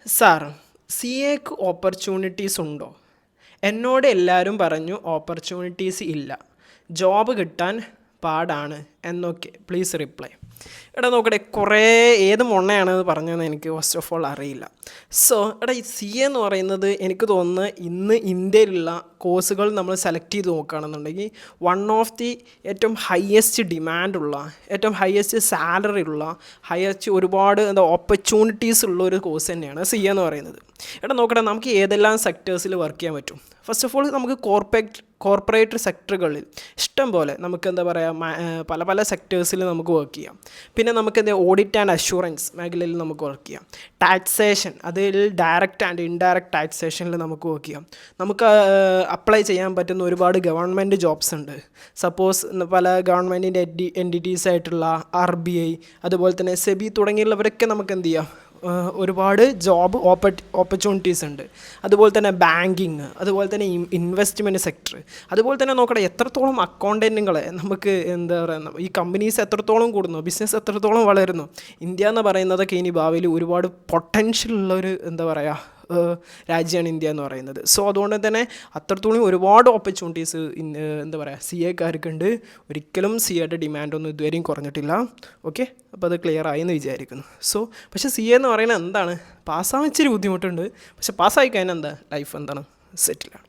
Sir, C എക്ക് opportunities ഉണ്ടോ? എന്നോട് എല്ലാവരും പറഞ്ഞു ഓപ്പർച്യൂണിറ്റീസ് ഇല്ല, ജോബ് കിട്ടാൻ പാടാണ് എന്നൊക്കെ. Please reply. എടാ നോക്കട്ടെ, കുറേ ഏത് മൊണ്ണയാണെന്ന് പറഞ്ഞതെന്ന് എനിക്ക് ഫസ്റ്റ് ഓഫ് ഓൾ അറിയില്ല. സോ എടാ, ഈ സി എ എന്ന് പറയുന്നത് എനിക്ക് തോന്നുന്നു ഇന്ന് ഇന്ത്യയിലുള്ള കോഴ്സുകൾ നമ്മൾ സെലക്ട് ചെയ്ത് നോക്കുകയാണെന്നുണ്ടെങ്കിൽ വൺ ഓഫ് ദി ഏറ്റവും ഹയസ്റ്റ് ഡിമാൻഡുള്ള, ഏറ്റവും ഹയസ്റ്റ് സാലറി ഉള്ള, ഹയസ്റ്റ് ഒരുപാട് ഓപ്പർച്യൂണിറ്റീസ് ഉള്ള ഒരു കോഴ്സ് തന്നെയാണ് സി എ എന്ന് പറയുന്നത്. എടാ നോക്കട്ടെ, നമുക്ക് ഏതെല്ലാം സെക്ടേഴ്സിൽ വർക്ക് ചെയ്യാൻ പറ്റും? ഫസ്റ്റ് ഓഫ് ഓൾ നമുക്ക് കോർപ്പറേറ്റ് സെക്ടറുകളിൽ ഇഷ്ടം പോലെ നമുക്ക് പല പല സെക്ടേഴ്സിൽ നമുക്ക് വർക്ക് ചെയ്യാം. പിന്നെ നമുക്ക് ഓഡിറ്റ് ആൻഡ് അഷുറൻസ് മേഖലയിൽ നമുക്ക് വർക്ക് ചെയ്യാം. ടാക്സേഷൻ, അതിൽ ഡയറക്റ്റ് ആൻഡ് ഇൻഡയറക്റ്റ് ടാക്സേഷനിൽ നമുക്ക് വർക്ക് ചെയ്യാം. നമുക്ക് അപ്ലൈ ചെയ്യാൻ പറ്റുന്ന ഒരുപാട് ഗവൺമെൻറ് ജോബ്സ് ഉണ്ട്. സപ്പോസ് പല ഗവൺമെൻറ്റിൻ്റെ എൻറ്റിറ്റീസ് ആയിട്ടുള്ള RBI, അതുപോലെ തന്നെ സെബി തുടങ്ങിയുള്ളവരൊക്കെ നമുക്ക് എന്ത് ചെയ്യാം, ഒരുപാട് ജോബ് ഓപ്പർച്യൂണിറ്റീസ് ഉണ്ട്. അതുപോലെ തന്നെ ബാങ്കിങ്, അതുപോലെ തന്നെ ഇൻവെസ്റ്റ്മെൻറ്റ് സെക്ടർ, അതുപോലെ തന്നെ നോക്കട്ടെ എത്രത്തോളം അക്കൗണ്ടൻറ്റുകളെ നമുക്ക് ഈ കമ്പനീസ് എത്രത്തോളം കൂടുന്നു, ബിസിനസ് എത്രത്തോളം വളരുന്നു. ഇന്ത്യ എന്ന് പറയുന്നതൊക്കെ ഇനി ഭാവിയിൽ ഒരുപാട് പൊട്ടൻഷ്യൽ ഉള്ളൊരു രാജ്യമാണ് ഇന്ത്യ എന്ന് പറയുന്നത്. സോ അതുകൊണ്ട് തന്നെ അത്രത്തോളം ഒരുപാട് ഓപ്പർച്യൂണിറ്റീസ് സി എക്കാർക്കുണ്ട്. ഒരിക്കലും സി എയുടെ ഡിമാൻഡൊന്നും ഇതുവരെയും കുറഞ്ഞിട്ടില്ല. ഓക്കെ, അപ്പോൾ അത് ക്ലിയർ ആയെന്ന് വിചാരിക്കുന്നു. സോ പക്ഷേ സി എ എന്ന് പറയുന്നത് പാസ്സാവാൻ ഇച്ചിരി ബുദ്ധിമുട്ടുണ്ട്. പക്ഷേ പാസ്സായി കഴിഞ്ഞാൽ ലൈഫ് സെറ്റിലാണ്.